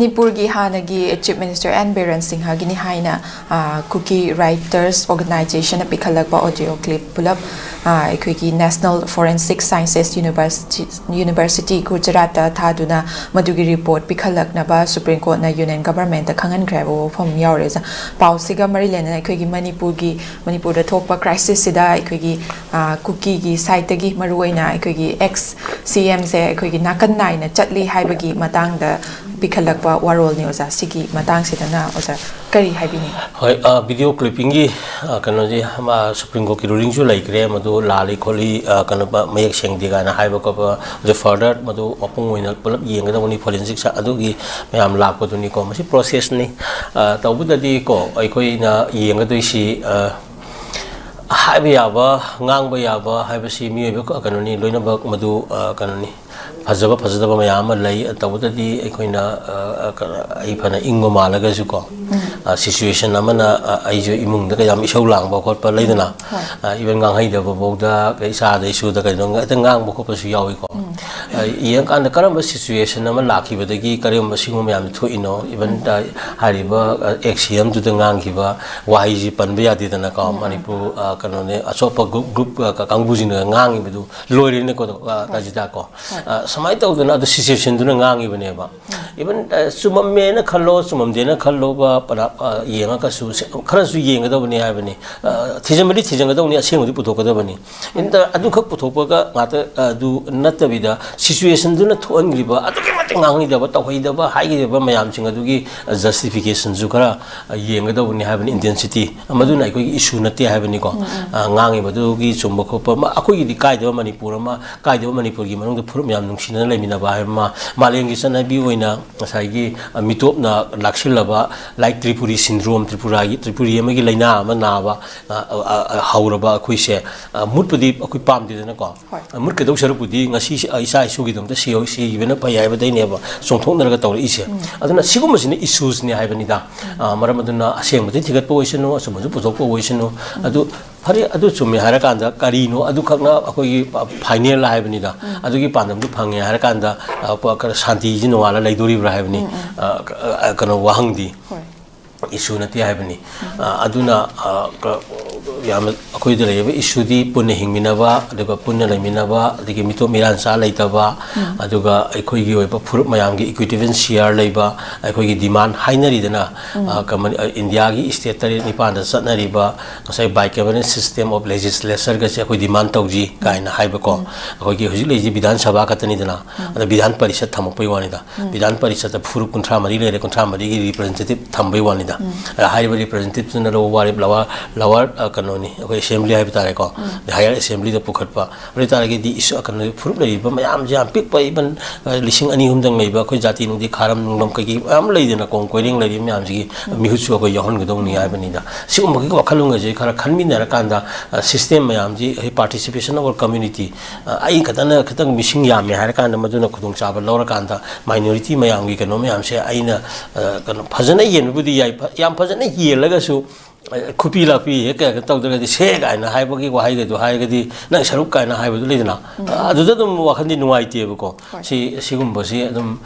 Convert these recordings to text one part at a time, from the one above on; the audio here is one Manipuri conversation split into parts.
Manipur gi hanagi Chief Minister N. Biren Singh gini haina Cookie Writers Organization apikhalakba audio clip pulap ekhoi National Forensic Sciences University Gujarat thaduna madugi report pikhalaknaba Supreme Court na Union Government ta khangan grabo phom yaureza pausiga marilena ekhoi Manipur da thokpa crisis sida ekhoi Cookie gi site gi maruina ekhoi ex CM se ekhoi nakan nai na chatli haibagi matang da pikhalakba warol ni oza sigi matang sidana oza kari haibini hoi video clipping gi kano ji ma Supreme Court ki ruling ju laikre madu lali kholi kano ba mayek seng diga na haiba ko the further madu opung oina pulap yenga da woni forensic sa adu gi mayam lak ko duni ko masi process ni tabu da di ko ai khoi na yenga doi si haiba yaba ngang ba yaba haiba si mi ba kano ni loina ba madu kano ni fazaba mayam lay tabutadi ekhoi fana ingma malaga su ko situation amana aijo imung da yam isau lang ba khot pa leidana even ngang hai da bo da kai sa da isu da kai ngang ta ngang bo ko pa su yawi ko yang kan da karam situation ama lakhi ba da gi karim singo mayam thu ino even da hari ba axiom tu da ngang ki ba wai ji pan ba ya de na ka Manipur kano ne asopa group ka kangbu ji na ngang bi du loire ne ko da ji da ko samai tau duna adu situation duna ngangi bane ba even sumam me na khallo sumam de na khallo ba para yenga ka su khara su yenga da bane ha bane thijamri thijanga da ni aseng udi puthok da bane inda adu khak puthok ba ga ngata adu natta bida situation duna thon gri ba adu ke mat ngangi da ba tawhai da ba hai gi ba mayam sing adu gi justification ju khara yenga da bane ha bane intensity amadu na koi issue natte ha bane ko ngangi ba du gi chumba ko pa akoi gi kai da Manipur ma kai da Manipur gi manung da phur mayam nungshina lemina ba malengi sanabi oina saigi mitop na lakshilaba like Tripuri syndrome Tripuri amagi laina ama na ba hauraba khoi se mutpudi akoi pamdi na ko mut ke dau sarupudi ngasi isa isu gi domta si bena payai ba dai ne ba songthok na ga tawri ise aduna sigum masine issues ne haibani da maramaduna aseng mati thigat po oisano asumaju puthok po oisano adu hari adu chumi harakanda karino adu khakna akoi final haibani da adu gi pandam du phang ya harakanda shanti ji no wala laidori bra haibani kano wahangdi issue na ti haibani aduna yam akoi de lebe issue di punne hingminaba aduga punne leminaba adigi mito miran sa leitaba aduga akoi gi oiba furup mayam gi equitable share leiba akoi gi demand hainari dana India gi state tari nipan da satnari ba sai bicameral system of legislature ga se akoi demand tauji kaina haiba ko akoi gi hoji leji Vidhan Sabha katani dana ada Vidhan Parishad thampai wani da Vidhan Parishad furup kuntra mari le kuntra mari gi representative thambai wani da haiba representative na lo wari lawar kanoni okay assembly hai bitare ko the higher assembly da pukhatpa retare ge di isu akan furup lei ba mayam jam pik pa even lising ani hum dang lei ba khoi jati nu di kharam nunglam kai gi am lei dena kong koiring lei mayam ji mihuchu ko yohon ge dong ni ai bani da si um gi wakhalung ge khara khanmi na kan da system mayam ji participation of our community ai katana khatang missing yam me har kan da maduna khudung chaba lawra kan da minority mayam gi kano mayam se aina kano phajana yen budi yam phajana yelaga su kupi lapi ka tau da di se ga na hai ba gi wa hai ga do hai ga di na saruk ka na hai ba du le na adu da dum wa khan di nuai te ba ko si sigum ba si adum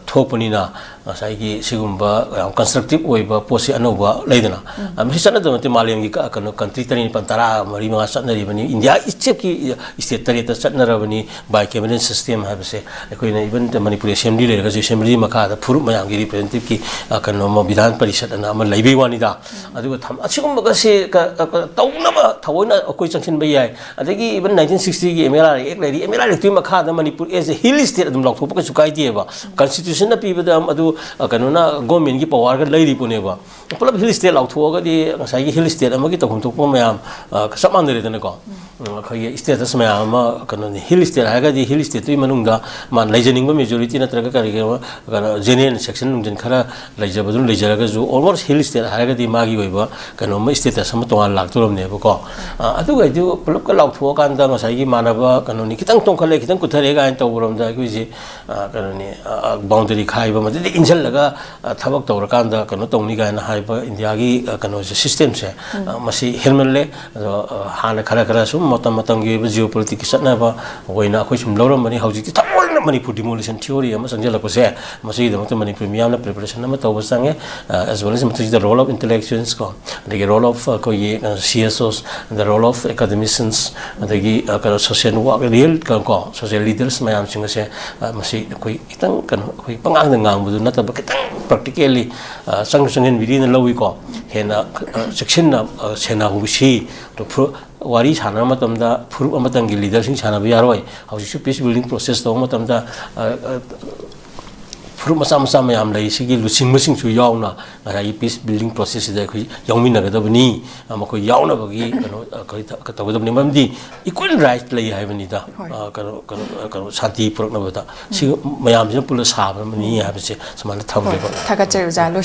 thopani na sai gi sigum ba constructive oi ba posi anu ba le na am si sana da mate malem gi ka no country tani pantara mari ma sa na ri bani India iche ki state tari ta sa na ra bani by cabinet system ha ba se koi na even the Manipur assembly le ga assembly ma ka da phuru ma yang gi representative ki ka no ma Vidhan Parishad na ma leibe wani da adu asigum ba se ka tauna ba thawoina akoi changsin ba yai adagi even 1960 gi MLR ek lei MLR tu ma kha da Manipur as a hill state adum lakthopa ka sukai die ba constitution na pi ba da adu kanona government gi power ga lei ri pune ba pulap hill state lakthoga di ngasai gi hill state amagi takhum thok pa mayam saman de na ko khoi status mayam ma kanoni hill state ha ga di hill state tu manung da man leijaning ba majority na traga kari ga kana general section nung jen khara leijaba dun leijara ga ju almost hill state ha ga di magi oi ba kano ma state sama tonga lakturam ne ba ko adu ga du pulap ka laktho kan da ngasai gi manaba kanoni kitang tong khale kitang kuthare ga to buram da gi ji kanoni boundary khai ba ma de injal laga thabak tawra kan da kano tongni ga na hai ba India gi kano system se masi helmen le hana khara khara sum matam matam gi geopolitics na ba hoina khoi sum loram mani hauji ti tawol manipur demolition theory ama sangjala ko se masi da manipur miyam na preparation ama to basange as well as the role of intellectuals ko the role of ko ye CSOs the role of academicians the social work real ko social leaders mayam singa se masi ko itang kan ko pangang ngang bu na ta kitang practically sanction within the law ko hena section na sena hu si to wari chana matamda phurup amatang gi leader sing chana bi yaroi hausi peace building process to matamda phurup masam masam yam lai sigi lusing masing chu yauna ngai peace building process da khoi yaumi na ga da bani amako yauna bagi ka to ga nimam di equal right lai hai bani da ka shanti purak na ba da si mayam jin pula sa ba mani ha ba se samana tham ba thaga cheru ja lo